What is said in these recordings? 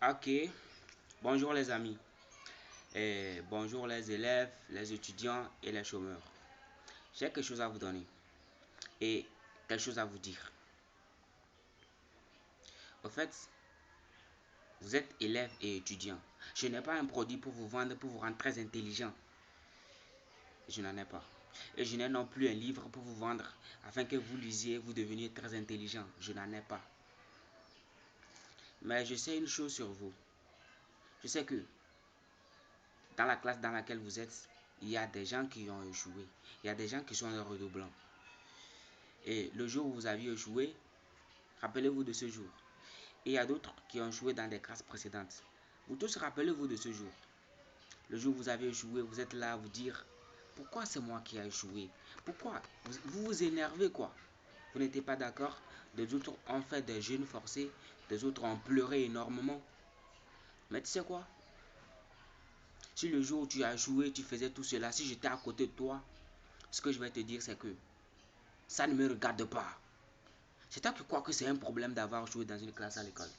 Ok, bonjour les amis, et bonjour les élèves, les étudiants et les chômeurs. J'ai quelque chose à vous donner et quelque chose à vous dire. Au fait, vous êtes élève et étudiant. Je n'ai pas un produit pour vous vendre, pour vous rendre très intelligent. Je n'en ai pas. Et je n'ai non plus un livre pour vous vendre afin que vous lisiez, vous deveniez très intelligent. Je n'en ai pas. Mais je sais une chose sur vous. Je sais que dans la classe dans laquelle vous êtes, il y a des gens qui ont échoué. Il y a des gens qui sont des redoublants. Et le jour où vous aviez échoué, rappelez-vous de ce jour. Et il y a d'autres qui ont échoué dans des classes précédentes. Vous tous rappelez-vous de ce jour. Le jour où vous avez échoué, vous êtes là à vous dire, pourquoi c'est moi qui ai échoué? Pourquoi? Vous vous énervez quoi? Vous n'étiez pas d'accord? Des autres ont fait des jeûnes forcés, des autres ont pleuré énormément. Mais tu sais quoi? Si le jour où tu as échoué, tu faisais tout cela, si j'étais à côté de toi, ce que je vais te dire, c'est que ça ne me regarde pas. C'est toi qui crois que c'est un problème d'avoir échoué dans une classe à l'école.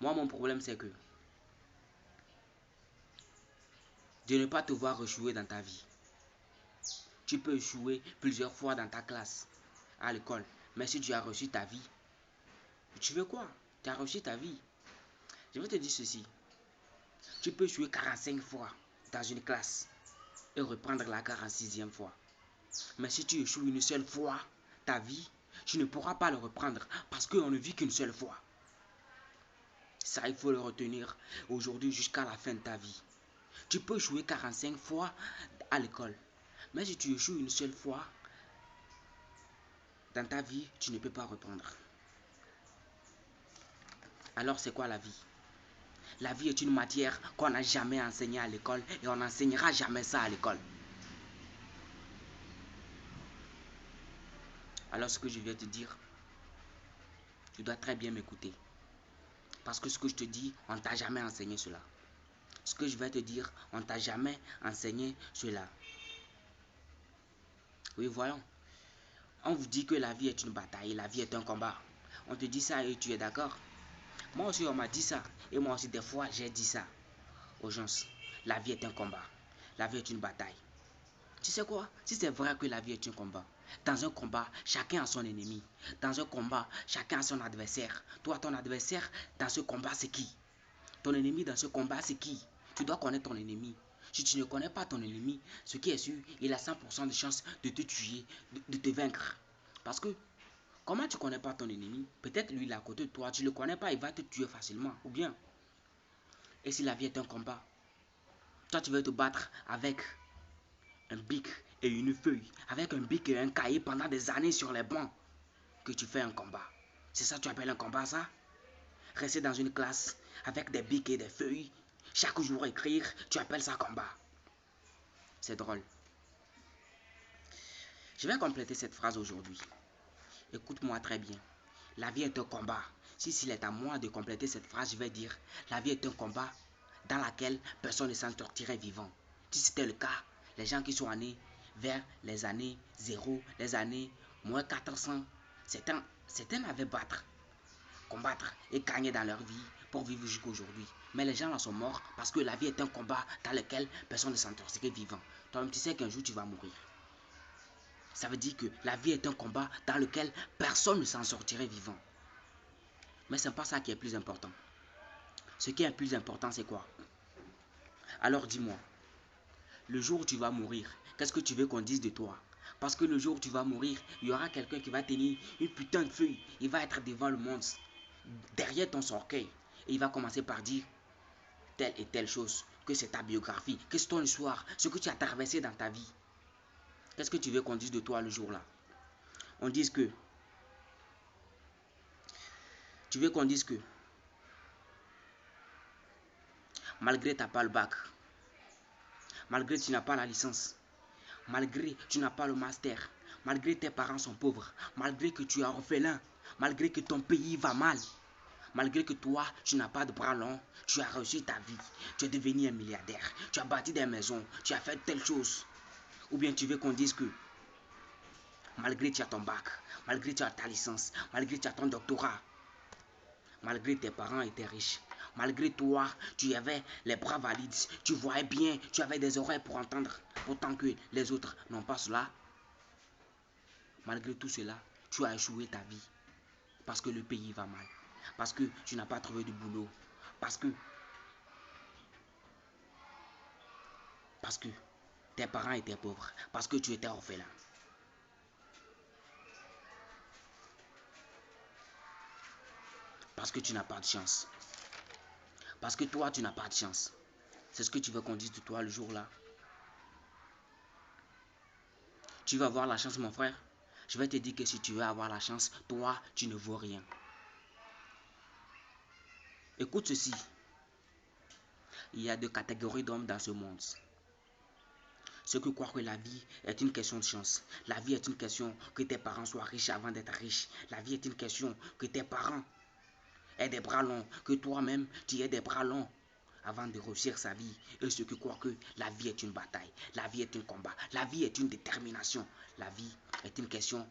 Moi, mon problème, c'est que de ne pas te voir échouer dans ta vie. Tu peux échouer plusieurs fois dans ta classe, à l'école. Mais si tu as reçu ta vie, tu veux quoi? Tu as reçu ta vie. Je vais te dire ceci. Tu peux échouer 45 fois dans une classe et reprendre la 46e fois. Mais si tu échoues une seule fois ta vie, tu ne pourras pas le reprendre parce qu'on ne vit qu'une seule fois. Ça, il faut le retenir aujourd'hui jusqu'à la fin de ta vie. Tu peux échouer 45 fois à l'école. Mais si tu échoues une seule fois dans ta vie, tu ne peux pas reprendre. Alors c'est quoi la vie? La vie est une matière qu'on n'a jamais enseignée à l'école et on n'enseignera jamais ça à l'école. Alors ce que je viens te dire, tu dois très bien m'écouter. Parce que ce que je te dis, on ne t'a jamais enseigné cela. Ce que je vais te dire, on ne t'a jamais enseigné cela. Oui, voyons. On vous dit que la vie est une bataille, la vie est un combat. On te dit ça et tu es d'accord? Moi aussi, on m'a dit ça. Et moi aussi, des fois, j'ai dit ça aux gens. La vie est un combat. La vie est une bataille. Tu sais quoi? Si c'est vrai que la vie est un combat, dans un combat, chacun a son ennemi. Dans un combat, chacun a son adversaire. Toi, ton adversaire dans ce combat, c'est qui? Ton ennemi dans ce combat, c'est qui? Tu dois connaître ton ennemi. Si tu ne connais pas ton ennemi, ce qui est sûr, il a 100% de chance de te tuer, de te vaincre. Parce que, comment tu ne connais pas ton ennemi? Peut-être lui, il est à côté de toi, tu ne le connais pas, il va te tuer facilement. Ou bien, et si la vie est un combat, toi, tu vas te battre avec un bic et une feuille, avec un bic et un cahier pendant des années sur les bancs, que tu fais un combat. C'est ça que tu appelles un combat, ça? Rester dans une classe avec des bics et des feuilles, chaque jour écrire, tu appelles ça combat. C'est drôle. Je vais compléter cette phrase aujourd'hui. Écoute-moi très bien. La vie est un combat. Si s'il est à moi de compléter cette phrase, je vais dire la vie est un combat dans lequel personne ne s'en sortirait vivant. Si c'était le cas, les gens qui sont nés vers les années 0, les années moins 400, certains avaient combattre et gagner dans leur vie pour vivre jusqu'à aujourd'hui. Mais les gens là sont morts parce que la vie est un combat dans lequel personne ne s'en sortirait vivant. Toi-même, tu sais qu'un jour tu vas mourir. Ça veut dire que la vie est un combat dans lequel personne ne s'en sortirait vivant. Mais ce n'est pas ça qui est plus important. Ce qui est le plus important, c'est quoi? Alors dis-moi, le jour où tu vas mourir, qu'est-ce que tu veux qu'on dise de toi? Parce que le jour où tu vas mourir, il y aura quelqu'un qui va tenir une putain de feuille. Il va être devant le monde, derrière ton cercueil. Et il va commencer par dire telle et telle chose, que c'est ta biographie, que c'est ton histoire, ce que tu as traversé dans ta vie. Qu'est-ce que tu veux qu'on dise de toi le jour-là? On dise que, tu veux qu'on dise que, malgré tu n'as pas le bac, malgré tu n'as pas la licence, malgré tu n'as pas le master, malgré tes parents sont pauvres, malgré que tu es orphelin, malgré que ton pays va mal, malgré que toi, tu n'as pas de bras longs, tu as réussi ta vie, tu es devenu un milliardaire, tu as bâti des maisons, tu as fait telle chose. Ou bien tu veux qu'on dise que, malgré tu as ton bac, malgré tu as ta licence, malgré tu as ton doctorat, Malgré tes parents étaient riches. Malgré toi, tu avais les bras valides. Tu voyais bien, tu avais des oreilles pour entendre. Pourtant que les autres n'ont pas cela. Malgré tout cela, tu as échoué ta vie. Parce que le pays va mal. Parce que tu n'as pas trouvé de boulot. Parce que tes parents étaient pauvres. Parce que tu étais orphelin. Parce que tu n'as pas de chance. Parce que toi, tu n'as pas de chance. C'est ce que tu veux qu'on dise de toi le jour-là. Tu veux avoir la chance, mon frère? Je vais te dire que si tu veux avoir la chance, toi, tu ne vaux rien. Écoute ceci. Il y a deux catégories d'hommes dans ce monde. Ceux qui croient que la vie est une question de chance. La vie est une question que tes parents soient riches avant d'être riches. La vie est une question que tes parents aient des bras longs. Que toi-même, tu aies des bras longs avant de réussir sa vie. Et ceux qui croient que la vie est une bataille. La vie est un combat. La vie est une détermination. La vie est une question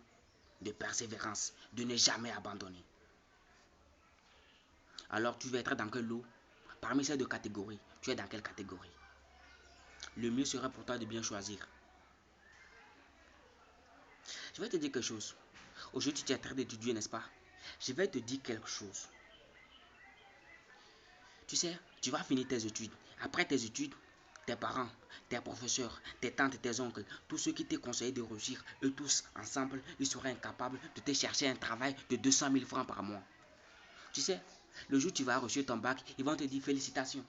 de persévérance. De ne jamais abandonner. Alors tu veux être dans quel lot? Parmi ces deux catégories, tu es dans quelle catégorie? Le mieux serait pour toi de bien choisir. Je vais te dire quelque chose. Aujourd'hui, tu es en train d'étudier, n'est-ce pas? Je vais te dire quelque chose. Tu sais, tu vas finir tes études. Après tes études, tes parents, tes professeurs, tes tantes, tes oncles, tous ceux qui t'ont conseillé de réussir, eux tous ensemble, ils seraient incapables de te chercher un travail de 200 000 francs par mois. Tu sais, le jour où tu vas reçu ton bac, ils vont te dire félicitations.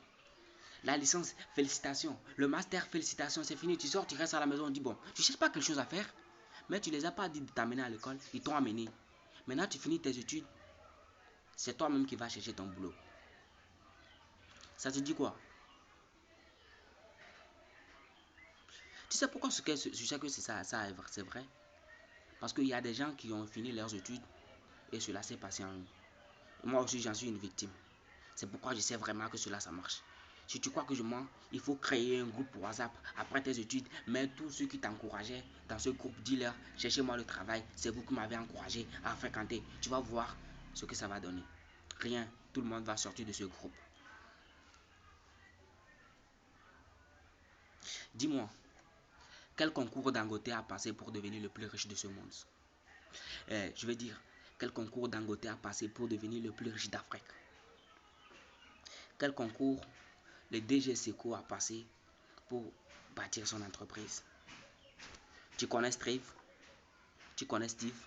La licence, félicitations. Le master, félicitations. C'est fini. Tu sors, tu restes à la maison, on dit bon, tu ne cherches pas quelque chose à faire. Mais tu ne les as pas dit de t'amener à l'école. Ils t'ont amené. Maintenant, tu finis tes études. C'est toi-même qui vas chercher ton boulot. Ça te dit quoi? Tu sais pourquoi je sais que c'est ça, c'est vrai? Parce qu'il y a des gens qui ont fini leurs études et cela s'est passé en eux. Moi aussi, j'en suis une victime. C'est pourquoi je sais vraiment que cela, ça marche. Si tu crois que je mens, il faut créer un groupe WhatsApp après tes études. Mais tous ceux qui t'encourageaient dans ce groupe, dis-leur, cherchez-moi le travail. C'est vous qui m'avez encouragé à fréquenter. Tu vas voir ce que ça va donner. Rien, tout le monde va sortir de ce groupe. Dis-moi, quel concours Dangote a passé pour devenir le plus riche de ce monde? Je veux dire, quel concours Dangote a passé pour devenir le plus riche d'Afrique? Quel concours le DG Seco a passé pour bâtir son entreprise? Tu connais Steve? Tu connais Steve?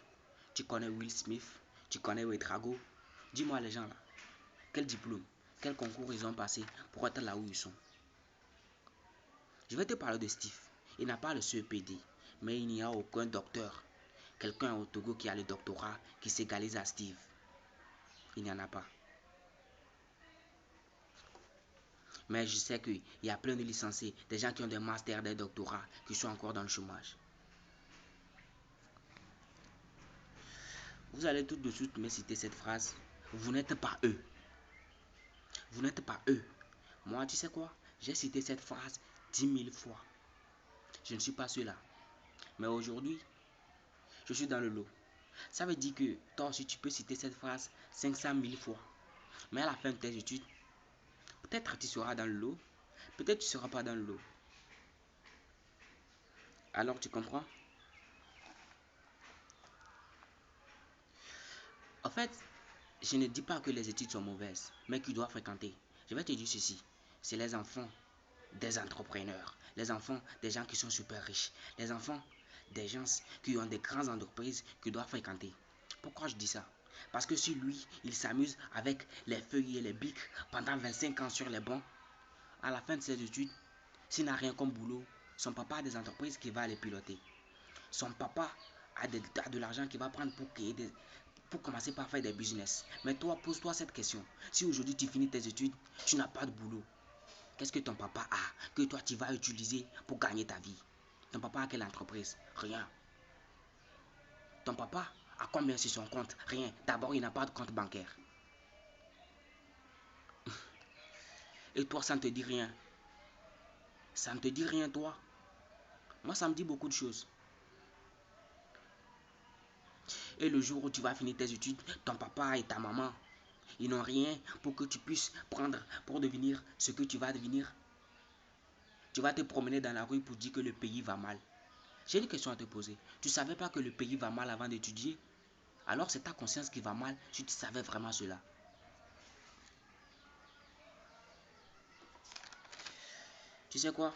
Tu connais Will Smith? Tu connais Wedrago? Dis-moi les gens là, quel diplôme, quel concours ils ont passé pour être là où ils sont? Je vais te parler de Steve. Il n'a pas le CEPD, mais il n'y a aucun docteur. Quelqu'un au Togo qui a le doctorat qui s'égalise à Steve. Il n'y en a pas. Mais je sais qu'il y a plein de licenciés, des gens qui ont des masters, des doctorats, qui sont encore dans le chômage. Vous allez tout de suite me citer cette phrase. Vous n'êtes pas eux. Vous n'êtes pas eux. Moi, tu sais quoi? J'ai cité cette phrase 10 000 fois. Je ne suis pas ceux-là. Mais aujourd'hui, je suis dans le lot. Ça veut dire que toi aussi, tu peux citer cette phrase 500 000 fois. Mais à la fin de tes études, peut-être tu seras dans le lot, peut-être tu ne seras pas dans le lot. Alors tu comprends? En fait, je ne dis pas que les études sont mauvaises, mais qu'ils doivent fréquenter. Je vais te dire ceci. C'est les enfants des entrepreneurs, les enfants des gens qui sont super riches, les enfants des gens qui ont des grandes entreprises qui doivent fréquenter. Pourquoi je dis ça? Parce que si lui, il s'amuse avec les feuilles et les bics pendant 25 ans sur les bancs, à la fin de ses études, s'il n'a rien comme boulot, son papa a des entreprises qui va les piloter. Son papa a de l'argent qu'il va prendre pour commencer par faire des business. Mais toi, pose-toi cette question. Si aujourd'hui tu finis tes études, tu n'as pas de boulot, qu'est-ce que ton papa a que toi tu vas utiliser pour gagner ta vie? Ton papa a quelle entreprise? Rien. Ton papa a combien sur son compte? Rien. D'abord, il n'a pas de compte bancaire. Et toi, ça ne te dit rien. Ça ne te dit rien, toi. Moi, ça me dit beaucoup de choses. Et le jour où tu vas finir tes études, ton papa et ta maman Ils n'ont rien pour que tu puisses prendre pour devenir ce que tu vas devenir. Tu vas te promener dans la rue pour dire que le pays va mal. J'ai une question à te poser. Tu ne savais pas que le pays va mal avant d'étudier? Alors c'est ta conscience qui va mal si tu savais vraiment cela. Tu sais quoi?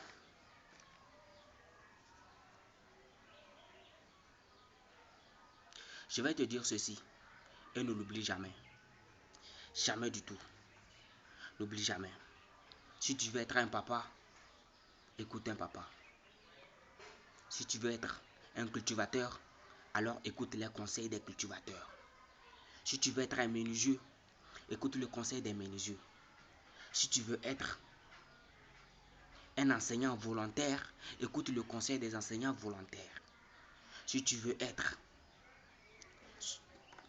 Je vais te dire ceci et ne l'oublie jamais. Jamais du tout. N'oublie jamais. Si tu veux être un papa, écoute un papa. Si tu veux être un cultivateur, alors écoute les conseils des cultivateurs. Si tu veux être un menuisier, écoute le conseil des menuisiers. Si tu veux être un enseignant volontaire, écoute le conseil des enseignants volontaires. Si tu veux être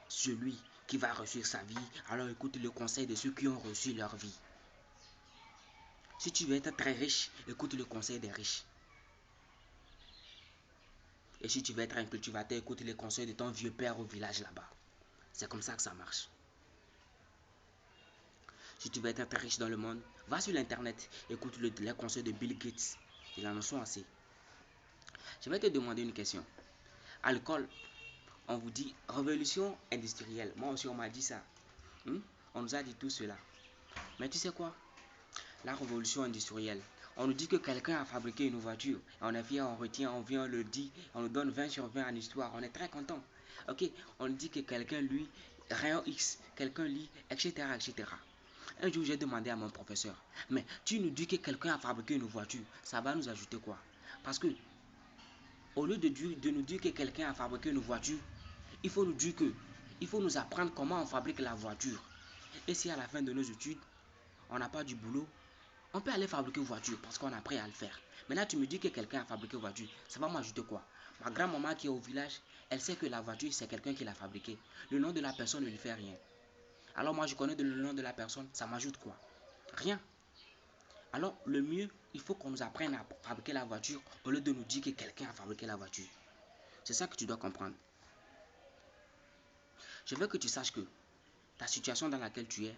celui qui va réussir sa vie, alors écoute le conseil de ceux qui ont reçu leur vie. Si tu veux être très riche, écoute le conseil des riches. Et si tu veux être un cultivateur, écoute les conseils de ton vieux père au village là-bas. C'est comme ça que ça marche. Si tu veux être très riche dans le monde, va sur l'internet, écoute les conseils de Bill Gates. Il en sont assez. Je vais te demander une question. À l'école, on vous dit révolution industrielle. Moi aussi, on m'a dit ça. On nous a dit tout cela. Mais tu sais quoi? La révolution industrielle. On nous dit que quelqu'un a fabriqué une voiture. On est fier, on retient, on vient, on le dit. On nous donne 20 sur 20 en histoire. On est très content. Ok, on nous dit que quelqu'un, lui, rayon X, quelqu'un lit, etc., etc. Un jour, j'ai demandé à mon professeur, mais tu nous dis que quelqu'un a fabriqué une voiture, ça va nous ajouter quoi? Parce que, au lieu de nous dire que quelqu'un a fabriqué une voiture, il faut nous dire que, il faut nous apprendre comment on fabrique la voiture. Et si à la fin de nos études, on n'a pas du boulot, on peut aller fabriquer une voiture parce qu'on a appris à le faire. Maintenant, tu me dis que quelqu'un a fabriqué une voiture, ça va m'ajouter quoi? Ma grand-maman qui est au village, elle sait que la voiture, c'est quelqu'un qui l'a fabriquée. Le nom de la personne ne lui fait rien. Alors moi, je connais le nom de la personne, ça m'ajoute quoi? Rien. Alors, le mieux, il faut qu'on nous apprenne à fabriquer la voiture au lieu de nous dire que quelqu'un a fabriqué la voiture. C'est ça que tu dois comprendre. Je veux que tu saches que ta situation dans laquelle tu es,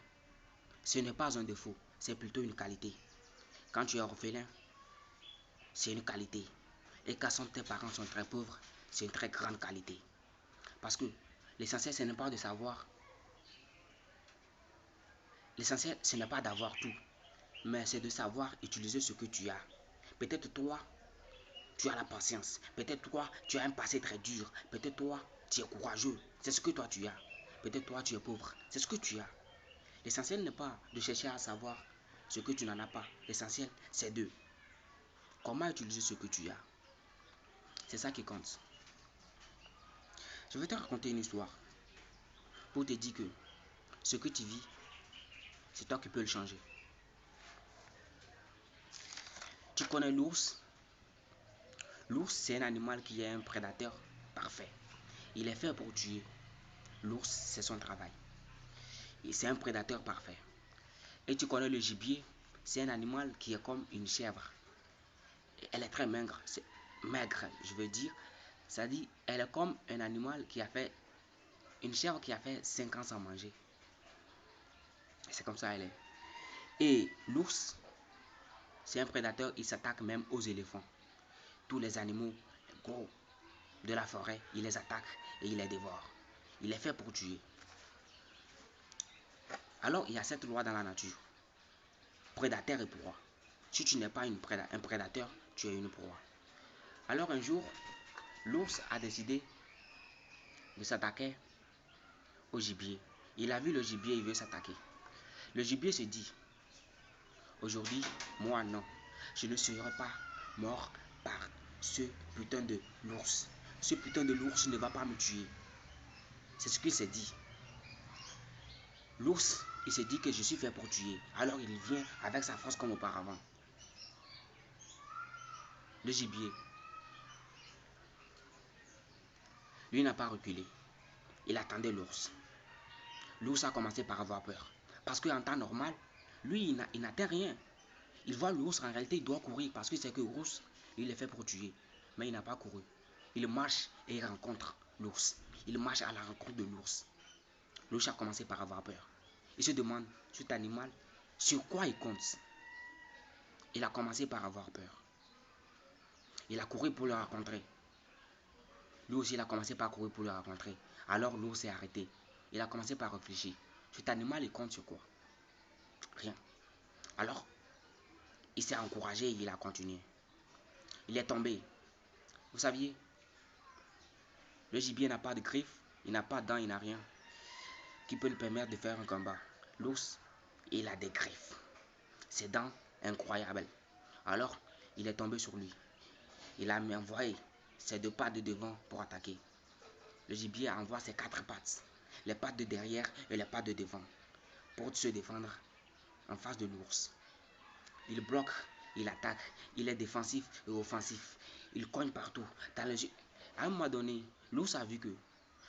ce n'est pas un défaut, c'est plutôt une qualité. Quand tu es orphelin, c'est une qualité. Et quand tes parents sont très pauvres, c'est une très grande qualité. Parce que l'essentiel, ce n'est pas de savoir. L'essentiel, ce n'est pas d'avoir tout, mais c'est de savoir utiliser ce que tu as. Peut-être toi, tu as la patience. Peut-être toi, tu as un passé très dur. Peut-être toi, tu es courageux. C'est ce que toi tu as. Peut-être toi, tu es pauvre. C'est ce que tu as. L'essentiel n'est pas de chercher à savoir ce que tu n'en as pas. L'essentiel, c'est de comment utiliser ce que tu as. C'est ça qui compte. Je vais te raconter une histoire pour te dire que ce que tu vis, c'est toi qui peux le changer. Tu connais l'ours? L'ours, c'est un animal qui est un prédateur parfait. Il est fait pour tuer. L'ours, c'est son travail. Et c'est un prédateur parfait. Et tu connais le gibier? C'est un animal qui est comme une chèvre. Elle est très maigre. C'est maigre, je veux dire. Ça dit, elle est comme un animal qui a fait... Une chèvre qui a fait 5 ans sans manger. C'est comme ça elle est. Et l'ours, c'est un prédateur. Il s'attaque même aux éléphants. Tous les animaux gros de la forêt, il les attaque et il les dévore. Il est fait pour tuer. Alors, il y a cette loi dans la nature. Prédateur et proie. Si tu n'es pas un prédateur, tu es une proie. Alors un jour, l'ours a décidé de s'attaquer au gibier. Il a vu le gibier, il veut s'attaquer. Le gibier se dit, aujourd'hui, moi non, je ne serai pas mort par ce putain de l'ours. Ce putain de l'ours ne va pas me tuer. C'est ce qu'il s'est dit. L'ours, il s'est dit que je suis fait pour tuer. Alors il vient avec sa force comme auparavant. Le gibier, lui n'a pas reculé. Il attendait l'ours. L'ours a commencé par avoir peur. Parce qu'en temps normal, lui, il n'atteint rien. Il voit l'ours, en réalité, il doit courir parce que c'est que l'ours, il est fait pour tuer. Mais il n'a pas couru. Il marche et il rencontre l'ours. Il marche à la rencontre de l'ours. L'ours a commencé par avoir peur. Il se demande, cet animal, sur quoi il compte. Il a commencé par avoir peur. Il a couru pour le rencontrer. Lui aussi, il a commencé par courir pour le rencontrer. Alors l'ours s'est arrêté. Il a commencé par réfléchir. Cet animal, il compte sur quoi? Rien. Alors, il s'est encouragé et il a continué. Il est tombé. Vous saviez, le gibier n'a pas de griffes, il n'a pas de dents, il n'a rien qui peut lui permettre de faire un combat. L'ours, il a des griffes. Ses dents, incroyables. Alors, il est tombé sur lui. Il a envoyé ses deux pattes de devant pour attaquer. Le gibier envoie ses quatre pattes, les pattes de derrière et les pattes de devant, pour se défendre en face de l'ours. Il bloque, il attaque, il est défensif et offensif. Il cogne partout. À un moment donné, l'ours a vu que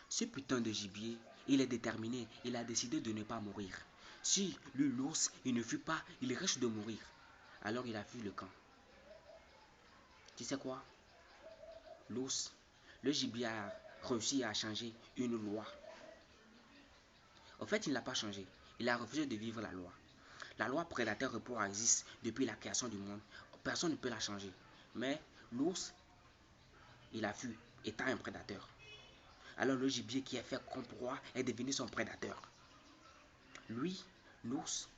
ce putain de gibier, il est déterminé, il a décidé de ne pas mourir. Si lui, l'ours, il ne fuit pas, il risque de mourir. Alors il a fui le camp. Tu sais quoi? L'ours, le gibier a réussi à changer une loi. En fait, il n'a pas changé. Il a refusé de vivre la loi. La loi prédateur-report existe depuis la création du monde. Personne ne peut la changer. Mais l'ours, il a fui, étant un prédateur. Alors le gibier qui est fait comme proie est devenu son prédateur. Lui, l'ours,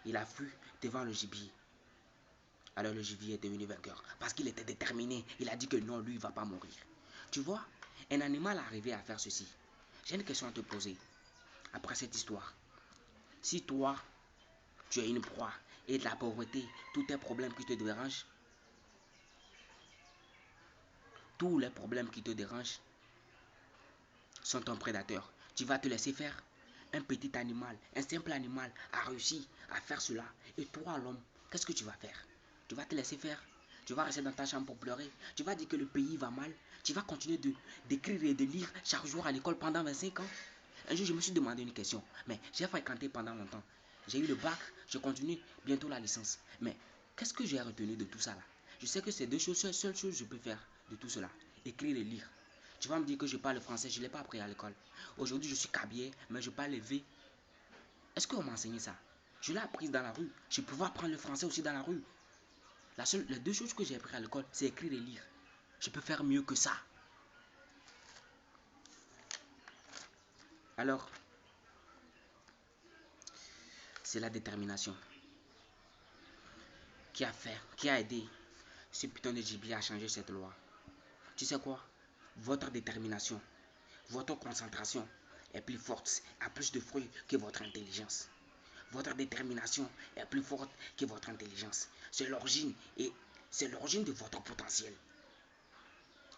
il a fui devant le gibier. Alors le gibier est devenu vainqueur. Parce qu'il était déterminé. Il a dit que non, lui, il ne va pas mourir. Tu vois, un animal arrivé à faire ceci. J'ai une question à te poser. Après cette histoire. Si toi, tu es une proie et de la pauvreté, tous tes problèmes qui te dérangent, tous les problèmes qui te dérangent sont ton prédateur. Tu vas te laisser faire. Un petit animal, un simple animal a réussi à faire cela. Et toi, l'homme, qu'est-ce que tu vas faire? Tu vas te laisser faire. Tu vas rester dans ta chambre pour pleurer. Tu vas dire que le pays va mal. Tu vas continuer d'écrire et de lire chaque jour à l'école pendant 25 ans. Un jour, je me suis demandé une question. Mais j'ai fréquenté pendant longtemps. J'ai eu le bac, je continue bientôt la licence. Mais qu'est-ce que j'ai retenu de tout ça là? Je sais que c'est deux choses, seule chose que je peux faire de tout cela. Écrire et lire. Tu vas me dire que je parle français, je ne l'ai pas appris à l'école. Aujourd'hui, je suis cabier, mais je parle élevé. Est-ce qu'on m'a enseigné ça? Je l'ai appris dans la rue. Je pouvais apprendre le français aussi dans la rue. Les deux choses que j'ai appris à l'école, c'est écrire et lire. Je peux faire mieux que ça. Alors, c'est la détermination qui a aidé ce putain de gibier à changer cette loi. Tu sais quoi? Votre détermination, votre concentration est plus forte, a plus de fruits que votre intelligence. Votre détermination est plus forte que votre intelligence. C'est l'origine de votre potentiel.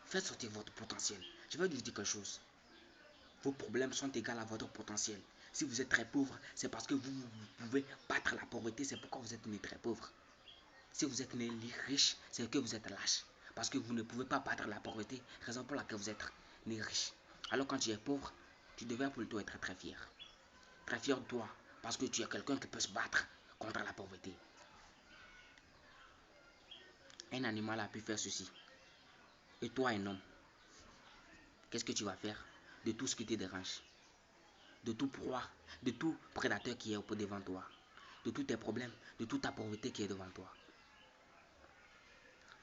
Faites sortir votre potentiel. Je vais vous dire quelque chose. Vos problèmes sont égaux à votre potentiel. Si vous êtes très pauvre, c'est parce que vous pouvez battre la pauvreté. C'est pourquoi vous êtes né très pauvre. Si vous êtes né riche, c'est que vous êtes lâche. Parce que vous ne pouvez pas battre la pauvreté, raison pour laquelle vous êtes né riche. Alors quand tu es pauvre, tu devrais plutôt être très fier. Très fier de toi, parce que tu es quelqu'un qui peut se battre contre la pauvreté. Un animal a pu faire ceci. Et toi, un homme, qu'est-ce que tu vas faire de tout ce qui te dérange? De tout proie, de tout prédateur qui est devant toi, de tous tes problèmes, de toute ta pauvreté qui est devant toi.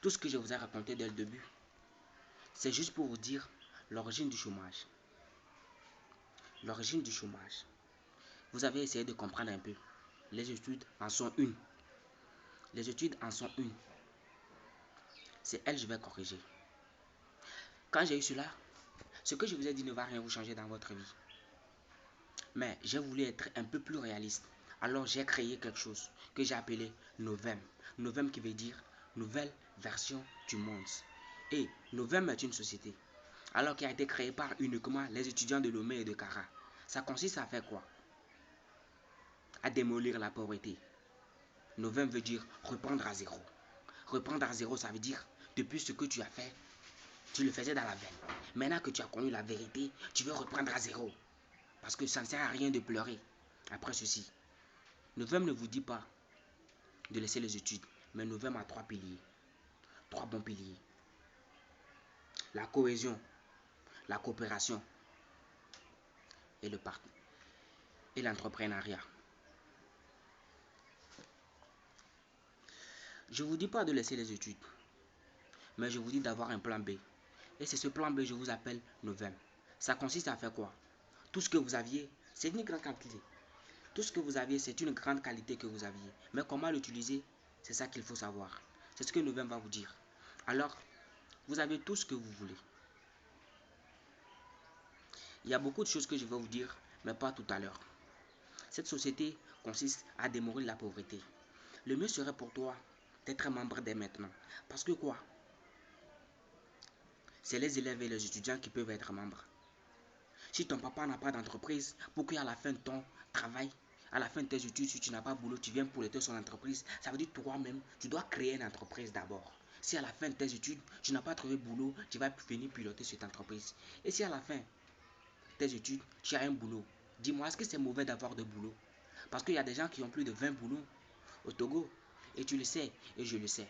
Tout ce que je vous ai raconté dès le début, c'est juste pour vous dire l'origine du chômage. L'origine du chômage. Vous avez essayé de comprendre un peu. Les études en sont une. Les études en sont une. C'est elle que je vais corriger. Quand j'ai eu cela, ce que je vous ai dit ne va rien vous changer dans votre vie. Mais j'ai voulu être un peu plus réaliste. Alors j'ai créé quelque chose que j'ai appelé Novem. Novem qui veut dire nouvelle version du monde. Et Novem est une société. Alors qui a été créée par uniquement les étudiants de Lomé et de Kara. Ça consiste à faire quoi? À démolir la pauvreté. Novem veut dire reprendre à zéro. Reprendre à zéro, ça veut dire depuis ce que tu as fait, tu le faisais dans la veine. Maintenant que tu as connu la vérité, tu veux reprendre à zéro. Parce que ça ne sert à rien de pleurer après ceci. Novem ne vous dit pas de laisser les études, mais Novem a trois piliers. Trois bons piliers. La cohésion, la coopération et l'entrepreneuriat. Je ne vous dis pas de laisser les études, mais je vous dis d'avoir un plan B. Et c'est ce plan B, je vous appelle Novem. Ça consiste à faire quoi? Tout ce que vous aviez, c'est une grande qualité. Tout ce que vous aviez, c'est une grande qualité que vous aviez. Mais comment l'utiliser, c'est ça qu'il faut savoir. C'est ce que Novem va vous dire. Alors, vous avez tout ce que vous voulez. Il y a beaucoup de choses que je vais vous dire, mais pas tout à l'heure. Cette société consiste à démolir la pauvreté. Le mieux serait pour toi d'être membre dès maintenant. Parce que quoi? C'est les élèves et les étudiants qui peuvent être membres. Si ton papa n'a pas d'entreprise, pour qu'à la fin de ton travail, à la fin de tes études, si tu n'as pas de boulot, tu viens pour aider son entreprise, ça veut dire toi-même, tu dois créer une entreprise d'abord. Si à la fin de tes études, tu n'as pas trouvé de boulot, tu vas venir piloter cette entreprise. Et si à la fin de tes études, tu as un boulot, dis-moi, est-ce que c'est mauvais d'avoir de boulot? Parce qu'il y a des gens qui ont plus de 20 boulots au Togo, et tu le sais, et je le sais.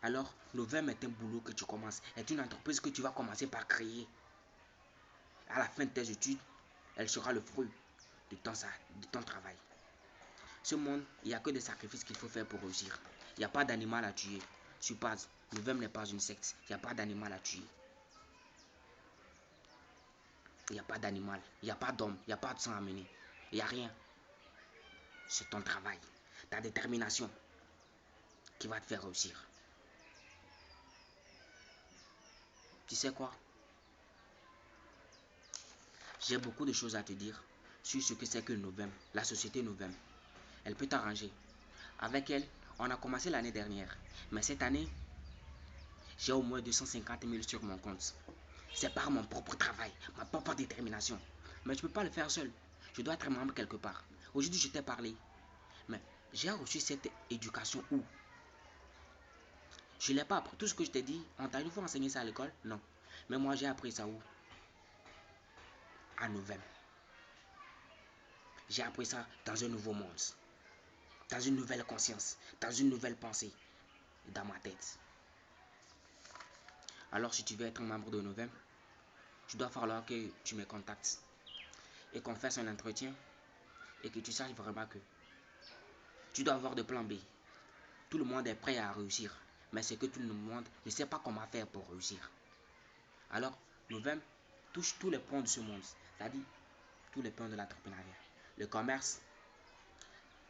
Alors, Novem est un boulot que tu commences, est une entreprise que tu vas commencer par créer. À la fin de tes études, elle sera le fruit de ton travail. Ce monde, il n'y a que des sacrifices qu'il faut faire pour réussir. Il n'y a pas d'animal à tuer. Novem n'est pas une secte. Il n'y a pas d'animal à tuer. Il n'y a pas d'animal. Il n'y a pas d'homme. Il n'y a pas de sang à mener. Il n'y a rien. C'est ton travail, ta détermination qui va te faire réussir. Tu sais quoi? J'ai beaucoup de choses à te dire sur ce que c'est que Novem, la société Novem. Elle peut t'arranger. Avec elle, on a commencé l'année dernière. Mais cette année, j'ai au moins 250 000 sur mon compte. C'est par mon propre travail, ma propre détermination. Mais je ne peux pas le faire seul. Je dois être membre quelque part. Aujourd'hui, je t'ai parlé. Mais j'ai reçu cette éducation où? Je ne l'ai pas appris. Tout ce que je t'ai dit, on t'a une fois enseigné ça à l'école? Non. Mais moi, j'ai appris ça où? À Novem. J'ai appris ça dans un nouveau monde. Dans une nouvelle conscience. Dans une nouvelle pensée. Dans ma tête. Alors, si tu veux être membre de Novem, tu dois falloir que tu me contactes. Et qu'on fasse un entretien. Et que tu saches vraiment que tu dois avoir de plan B. Tout le monde est prêt à réussir. Mais c'est que tout le monde ne sait pas comment faire pour réussir. Alors, Novem touche tous les points de ce monde. C'est-à-dire tous les points de l'entrepreneuriat. Le commerce.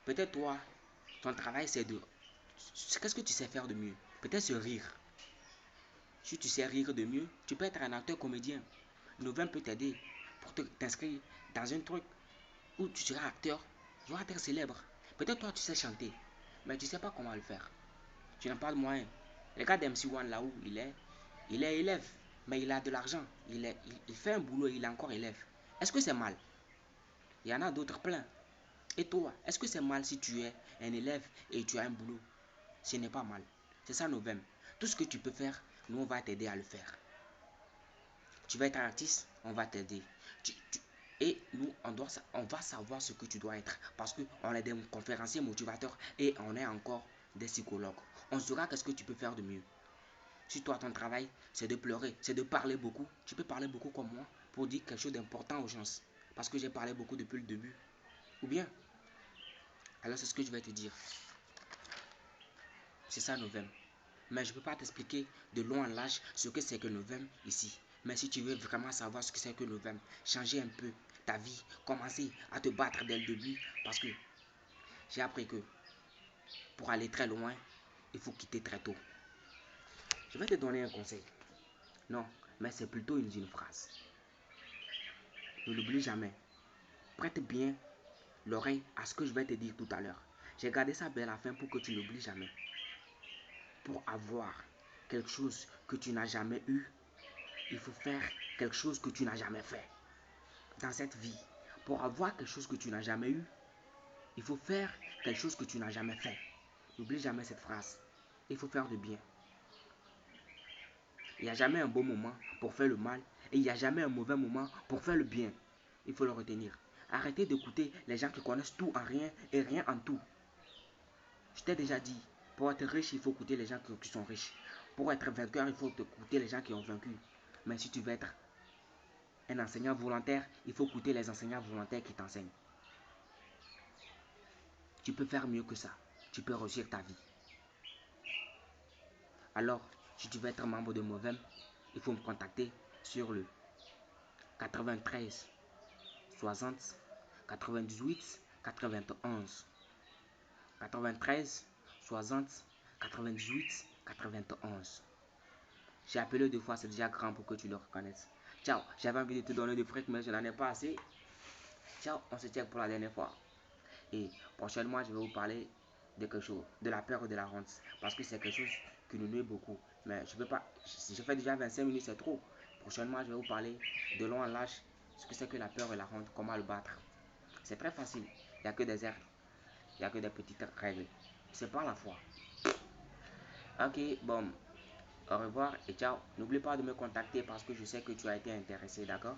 Peut-être toi, ton travail c'est de... Qu'est-ce que tu sais faire de mieux? Peut-être se rire. Si tu sais rire de mieux, tu peux être un acteur comédien. Novem peut t'aider pour t'inscrire dans un truc où tu seras acteur, tu vas être célèbre. Peut-être toi tu sais chanter, mais tu ne sais pas comment le faire. Tu n'as pas de moyens. Regarde MC1 là où il est élève, mais il a de l'argent. Il fait un boulot et il est encore élève. Est-ce que c'est mal? Il y en a d'autres plein. Et toi, est-ce que c'est mal si tu es un élève et tu as un boulot? Ce n'est pas mal. C'est ça Novem. Tout ce que tu peux faire, nous on va t'aider à le faire. Tu vas être artiste, on va t'aider. Et nous, on va savoir ce que tu dois être. Parce qu'on est des conférenciers motivateurs et on est encore des psychologues. On saura qu'est-ce que tu peux faire de mieux. Si toi, ton travail, c'est de pleurer, c'est de parler beaucoup, tu peux parler beaucoup comme moi pour dire quelque chose d'important aux gens. Parce que j'ai parlé beaucoup depuis le début. Ou bien, alors c'est ce que je vais te dire. C'est ça Novem. Mais je ne peux pas t'expliquer de long en large ce que c'est que Novem ici. Mais si tu veux vraiment savoir ce que c'est que Novem, changer un peu ta vie, commencer à te battre dès le début. Parce que j'ai appris que pour aller très loin, il faut quitter très tôt. Je vais te donner un conseil. Non, mais c'est plutôt une phrase. Ne l'oublie jamais. Prête bien l'oreille à ce que je vais te dire tout à l'heure. J'ai gardé ça vers la fin pour que tu n'oublies jamais. Pour avoir quelque chose que tu n'as jamais eu, il faut faire quelque chose que tu n'as jamais fait. Dans cette vie, pour avoir quelque chose que tu n'as jamais eu, il faut faire quelque chose que tu n'as jamais fait. N'oublie jamais cette phrase. Il faut faire du bien. Il n'y a jamais un bon moment pour faire le mal et il n'y a jamais un mauvais moment pour faire le bien. Il faut le retenir. Arrêtez d'écouter les gens qui connaissent tout en rien et rien en tout. Je t'ai déjà dit, pour être riche, il faut écouter les gens qui sont riches. Pour être vainqueur, il faut écouter les gens qui ont vaincu. Mais si tu veux être un enseignant volontaire, il faut écouter les enseignants volontaires qui t'enseignent. Tu peux faire mieux que ça. Tu peux réussir ta vie. Alors, si tu veux être membre de Movem, il faut me contacter sur le 93 60 98 91. 93 60 98 91. J'ai appelé deux fois, c'est déjà grand pour que tu le reconnaisses. Ciao, j'avais envie de te donner des fric, mais je n'en ai pas assez. Ciao, on se check pour la dernière fois. Et prochainement, je vais vous parler de quelque chose, de la peur et de la honte. Parce que c'est quelque chose qui nous nuit beaucoup. Mais je peux pas, si je fais déjà 25 minutes, c'est trop. Prochainement, je vais vous parler de long en large, ce que c'est que la peur et la honte, comment le battre. C'est très facile. Il n'y a que des airs, il n'y a que des petites règles. C'est par la foi. Ok, bon, au revoir et ciao. N'oublie pas de me contacter parce que je sais que tu as été intéressé, d'accord?